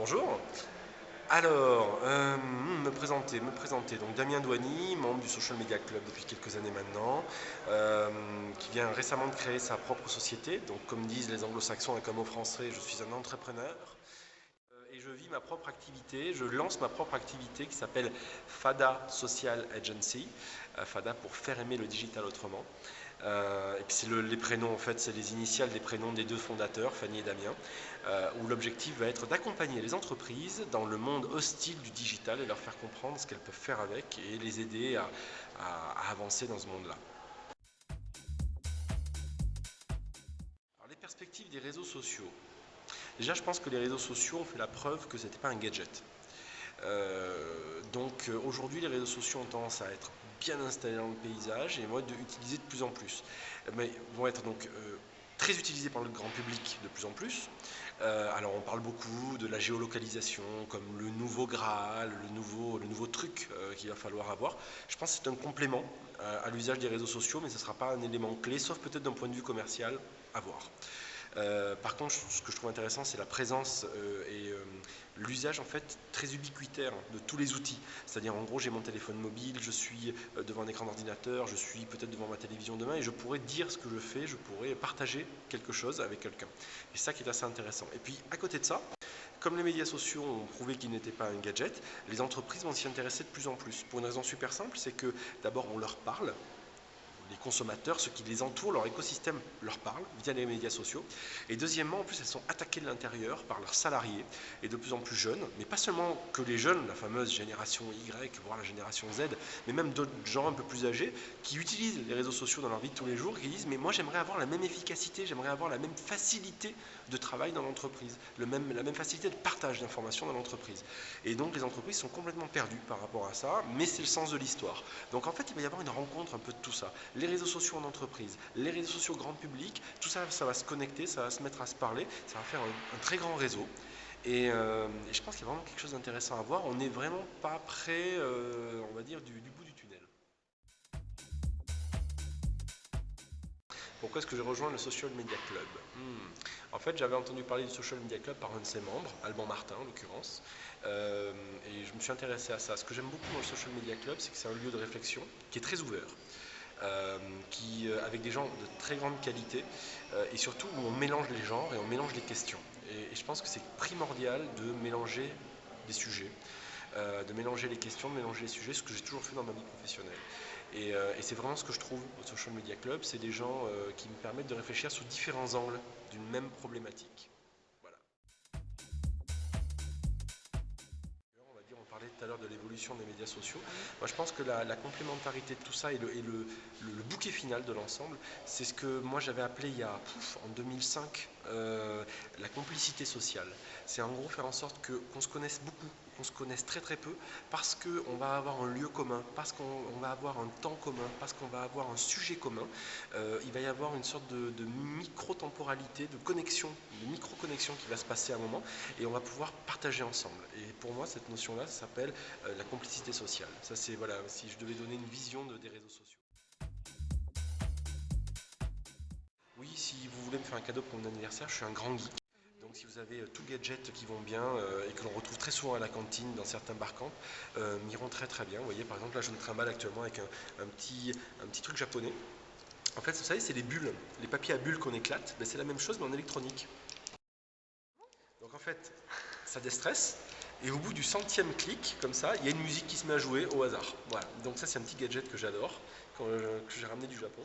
Bonjour. Alors, me présenter. Donc Damien Douani, membre du Social Media Club depuis quelques années maintenant, qui vient récemment de créer sa propre société. Donc comme disent les anglo-saxons avec un mot français, je suis un entrepreneur. Et je vis ma propre activité, je lance ma propre activité qui s'appelle FADA Social Agency. FADA pour faire aimer le digital autrement. Et puis c'est les prénoms, en fait, c'est les initiales des prénoms des deux fondateurs, Fanny et Damien, où l'objectif va être d'accompagner les entreprises dans le monde hostile du digital et leur faire comprendre ce qu'elles peuvent faire avec et les aider à avancer dans ce monde-là. Alors, les perspectives des réseaux sociaux. Déjà, je pense que les réseaux sociaux ont fait la preuve que ce n'était pas un gadget. Aujourd'hui, les réseaux sociaux ont tendance à être bien installés dans le paysage et vont être utilisés de plus en plus. Mais vont être donc très utilisés par le grand public de plus en plus. Alors on parle beaucoup de la géolocalisation comme le nouveau Graal, le nouveau truc qu'il va falloir avoir. Je pense que c'est un complément à l'usage des réseaux sociaux, mais ce ne sera pas un élément clé, sauf peut-être d'un point de vue commercial, à voir. Par contre, ce que je trouve intéressant, c'est la présence et l'usage en fait très ubiquitaire de tous les outils. C'est-à-dire, en gros, j'ai mon téléphone mobile, je suis devant un écran d'ordinateur, je suis peut-être devant ma télévision demain, et je pourrais dire ce que je fais, je pourrais partager quelque chose avec quelqu'un. Et c'est ça qui est assez intéressant. Et puis, à côté de ça, comme les médias sociaux ont prouvé qu'ils n'étaient pas un gadget, les entreprises vont s'y intéresser de plus en plus. Pour une raison super simple, c'est que d'abord on leur parle, les consommateurs, ceux qui les entourent, leur écosystème leur parle via les médias sociaux. Et deuxièmement, en plus, elles sont attaquées de l'intérieur par leurs salariés, et de plus en plus jeunes, mais pas seulement que les jeunes, la fameuse génération Y, voire la génération Z, mais même d'autres gens un peu plus âgés, qui utilisent les réseaux sociaux dans leur vie de tous les jours, et qui disent, mais moi j'aimerais avoir la même efficacité, j'aimerais avoir la même facilité de travail dans l'entreprise, la même facilité de partage d'informations dans l'entreprise. Et donc les entreprises sont complètement perdues par rapport à ça, mais c'est le sens de l'histoire. Donc en fait, il va y avoir une rencontre un peu de tout ça. Les réseaux sociaux en entreprise, les réseaux sociaux grand public, tout ça, ça va se connecter, ça va se mettre à se parler, ça va faire un très grand réseau. Et je pense qu'il y a vraiment quelque chose d'intéressant à voir. On n'est vraiment pas près, on va dire, du bout du tunnel. Pourquoi est-ce que j'ai rejoint le Social Media Club? En fait, j'avais entendu parler du Social Media Club par un de ses membres, Alban Martin en l'occurrence, et je me suis intéressé à ça. Ce que j'aime beaucoup dans le Social Media Club, c'est que c'est un lieu de réflexion qui est très ouvert. Avec des gens de très grande qualité et surtout où on mélange les genres et on mélange les questions. Et je pense que c'est primordial de mélanger des sujets, de mélanger les questions, de mélanger les sujets, ce que j'ai toujours fait dans ma vie professionnelle. Et c'est vraiment ce que je trouve au Social Media Club, c'est des gens qui me permettent de réfléchir sous différents angles d'une même problématique. Voilà. On parlait tout à l'heure de l'évolution des médias sociaux. Moi, je pense que la complémentarité de tout ça et le bouquet final de l'ensemble, c'est ce que moi j'avais appelé en 2005 la complicité sociale. C'est en gros faire en sorte qu'on se connaisse beaucoup, qu'on se connaisse très très peu, parce qu'on va avoir un lieu commun, parce qu'on va avoir un temps commun, parce qu'on va avoir un sujet commun. Il va y avoir une sorte de micro-temporalité, de micro-connexion qui va se passer à un moment, et on va pouvoir partager ensemble. Et pour moi, cette notion-là, ça s'appelle la complicité sociale. Ça, c'est, voilà, si je devais donner une vision des réseaux sociaux. Oui, si vous voulez me faire un cadeau pour mon anniversaire, je suis un grand geek. Donc si vous avez tout gadget qui vont bien et que l'on retrouve très souvent à la cantine dans certains barcamps, m'iront très très bien. Vous voyez, par exemple, là je me trimballe actuellement avec un petit truc japonais. En fait, vous savez, c'est les bulles, les papiers à bulles qu'on éclate, ben, c'est la même chose mais en électronique. Donc en fait, ça déstresse. Et au bout du centième clic, comme ça, il y a une musique qui se met à jouer au hasard. Voilà. Donc ça, c'est un petit gadget que j'adore, que j'ai ramené du Japon.